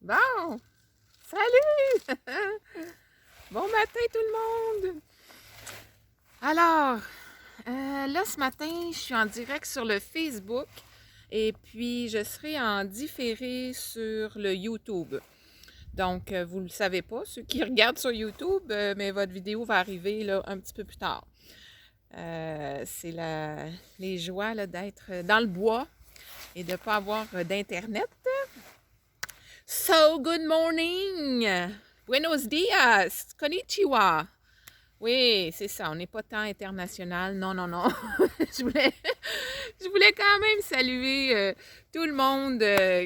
Bon, salut! Bon matin tout le monde! Alors, là ce matin, je suis en direct sur le Facebook et puis je serai en différé sur le YouTube. Donc, vous ne le savez pas, ceux qui regardent sur YouTube, mais votre vidéo va arriver là, un petit peu plus tard. C'est les joies là, d'être dans le bois et de ne pas avoir d'Internet. So, good morning! Buenos dias! Konnichiwa! Oui, c'est ça, on n'est pas tant international. Non, non, non. je, voulais, je voulais quand même saluer tout le monde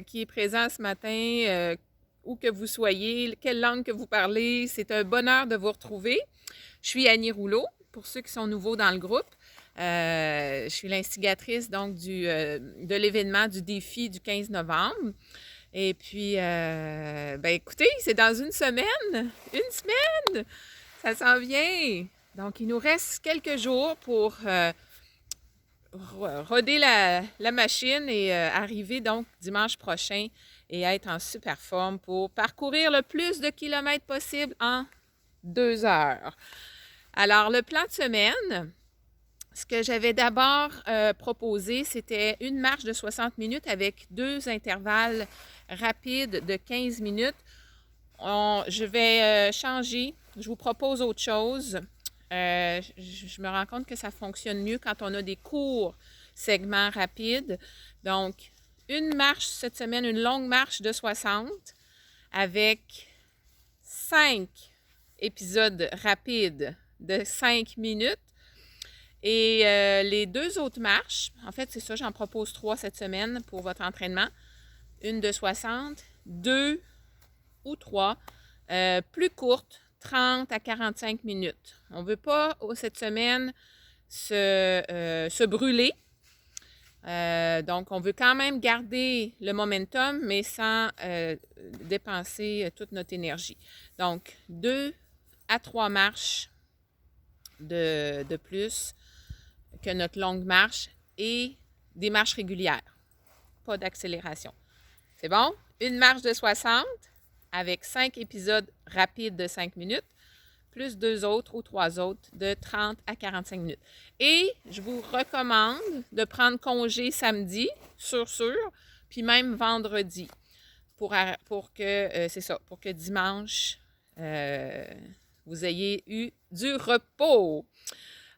qui est présent ce matin, où que vous soyez, quelle langue que vous parlez. C'est un bonheur de vous retrouver. Je suis Annie Rouleau, pour ceux qui sont nouveaux dans le groupe. Je suis l'instigatrice donc de l'événement du défi du 15 novembre. Et puis, ben écoutez, c'est dans une semaine. Une semaine! Ça s'en vient. Donc, il nous reste quelques jours pour roder la machine et arriver donc dimanche prochain et être en super forme pour parcourir le plus de kilomètres possible en 2 heures. Alors, le plan de semaine, ce que j'avais d'abord proposé, c'était une marche de 60 minutes avec 2 intervalles rapides de 15 minutes. Je vais changer. Je vous propose autre chose. Je me rends compte que ça fonctionne mieux quand on a des courts segments rapides. Donc, une marche cette semaine, une longue marche de 60 avec 5 épisodes rapides de 5 minutes. Et les 2 autres marches, en fait, c'est ça, j'en propose 3 cette semaine pour votre entraînement. Une de 60, 2 ou 3 plus courtes, 30 à 45 minutes. On ne veut pas cette semaine se brûler. Donc, on veut quand même garder le momentum, mais sans dépenser toute notre énergie. Donc, 2 à 3 marches de plus que notre longue marche et des marches régulières. Pas d'accélération. C'est bon? Une marche de 60 avec 5 épisodes rapides de 5 minutes, plus 2 autres ou 3 autres de 30 à 45 minutes. Et je vous recommande de prendre congé samedi, sûr, puis même vendredi, pour que, c'est ça, pour que dimanche, vous ayez eu du repos.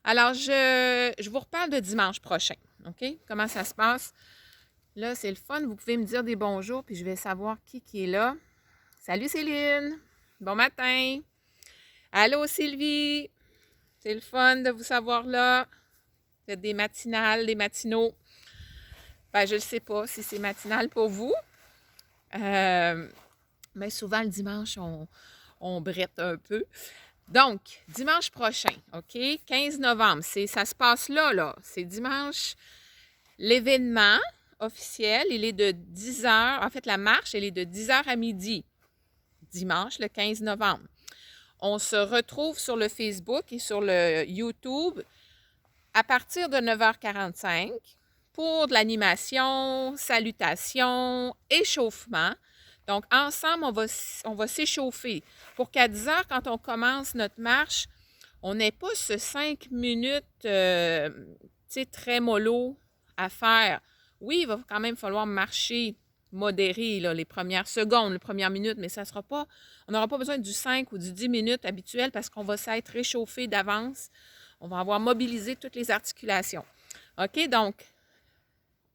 Alors, je vous reparle de dimanche prochain, OK? Comment ça se passe? Là, c'est le fun. Vous pouvez me dire des bonjours, puis je vais savoir qui est là. Salut Céline! Bon matin! Allô Sylvie! C'est le fun de vous savoir là. Vous êtes des matinales, des matinaux. Ben, je ne sais pas si c'est matinal pour vous. Mais souvent, le dimanche, on brette un peu. Donc, dimanche prochain, OK? 15 novembre, ça se passe là. C'est dimanche. L'événement officiel, il est de 10 heures. En fait, la marche, elle est de 10 heures à midi. Dimanche, le 15 novembre. On se retrouve sur le Facebook et sur le YouTube à partir de 9h45 pour de l'animation, salutations, échauffement. Donc, ensemble, on va s'échauffer pour qu'à 10 heures, quand on commence notre marche, on n'ait pas ce 5 minutes très mollo à faire. Oui, il va quand même falloir marcher modéré là, les premières secondes, les premières minutes, mais ça sera pas, on n'aura pas besoin du 5 ou du 10 minutes habituel parce qu'on va s'être réchauffé d'avance. On va avoir mobilisé toutes les articulations. OK, donc,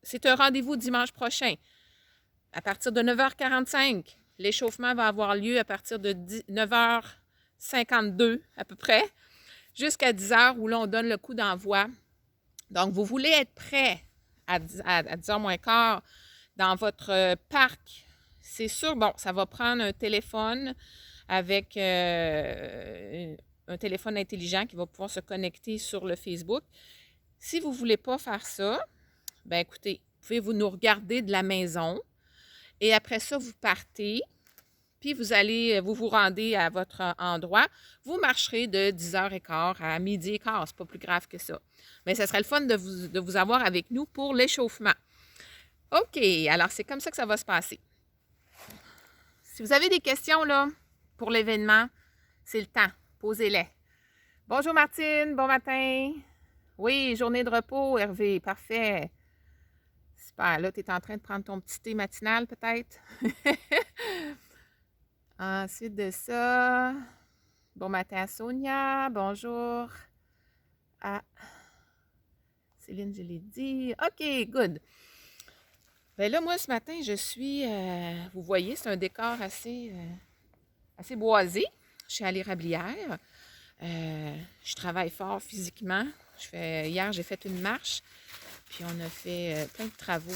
c'est un rendez-vous dimanche prochain. À partir de 9h45, l'échauffement va avoir lieu à partir de 9h52 à peu près, jusqu'à 10h où là, on donne le coup d'envoi. Donc, vous voulez être prêt à 10h moins quart dans votre parc. C'est sûr, bon, ça va prendre un téléphone avec un téléphone intelligent qui va pouvoir se connecter sur le Facebook. Si vous ne voulez pas faire ça, bien écoutez, vous pouvez nous regarder de la maison et après ça, vous partez, puis vous rendez à votre endroit. Vous marcherez de 10h15 à midi et quart. C'est pas plus grave que ça. Mais ça serait le fun de vous avoir avec nous pour l'échauffement. OK, alors c'est comme ça que ça va se passer. Si vous avez des questions là, pour l'événement, c'est le temps. Posez-les. Bonjour Martine, bon matin. Oui, journée de repos, Hervé, parfait. Super, là, tu es en train de prendre ton petit thé matinal peut-être? Ensuite de ça, bon matin à Sonia, bonjour. Ah, Céline, je l'ai dit. OK, good. Bien là, moi, ce matin, je suis, vous voyez, c'est un décor assez boisé. Je suis à l'Érablière. Je travaille fort physiquement. Hier, j'ai fait une marche, puis on a fait plein de travaux,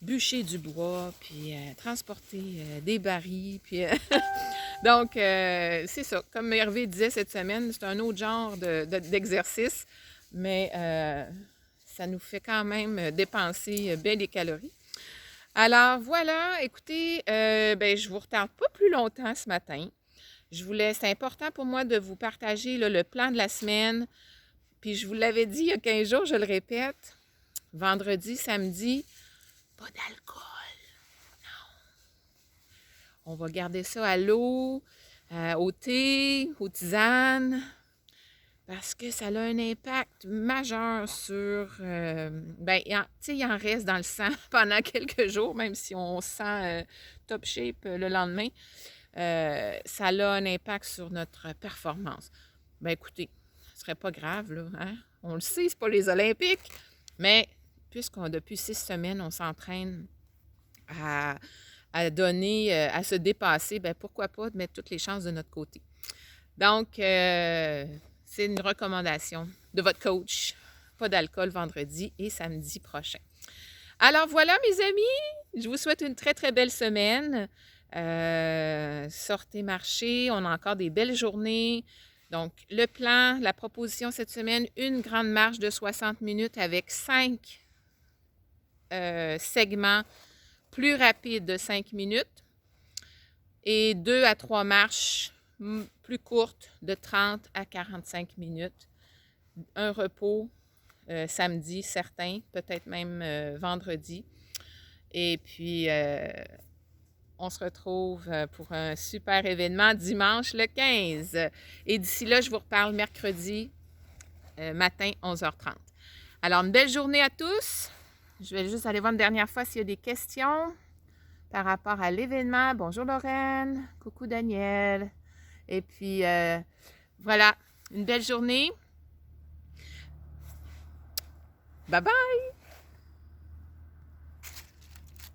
bûcher du bois, puis transporter des barils, puis donc c'est ça. Comme Hervé disait cette semaine, c'est un autre genre d'exercice, mais ça nous fait quand même dépenser bien des calories. Alors voilà, écoutez, ben, je ne vous retarde pas plus longtemps ce matin. C'est important pour moi de vous partager là, le plan de la semaine. Puis je vous l'avais dit il y a 15 jours, je le répète, vendredi, samedi, pas d'alcool. Non. On va garder ça à l'eau, au thé, aux tisanes, parce que ça a un impact majeur sur... ben, il en reste dans le sang pendant quelques jours, même si on se sent top shape le lendemain. Ça a un impact sur notre performance. Ben écoutez, ce serait pas grave, là. Hein? On le sait, c'est pas les Olympiques, mais depuis 6 semaines, on s'entraîne à donner, à se dépasser, ben pourquoi pas de mettre toutes les chances de notre côté. Donc, c'est une recommandation de votre coach. Pas d'alcool vendredi et samedi prochain. Alors voilà, mes amis, je vous souhaite une très, très belle semaine. Sortez marcher, on a encore des belles journées. Donc, le plan, la proposition cette semaine, une grande marche de 60 minutes avec 5 segments plus rapides de 5 minutes et 2 à 3 marches plus courtes de 30 à 45 minutes. Un repos samedi, certains, peut-être même vendredi. Et puis, on se retrouve pour un super événement dimanche le 15. Et d'ici là, je vous reparle mercredi matin, 11h30. Alors, une belle journée à tous. Je vais juste aller voir une dernière fois s'il y a des questions par rapport à l'événement. Bonjour Lorraine. Coucou Daniel. Et puis, voilà, une belle journée. Bye bye!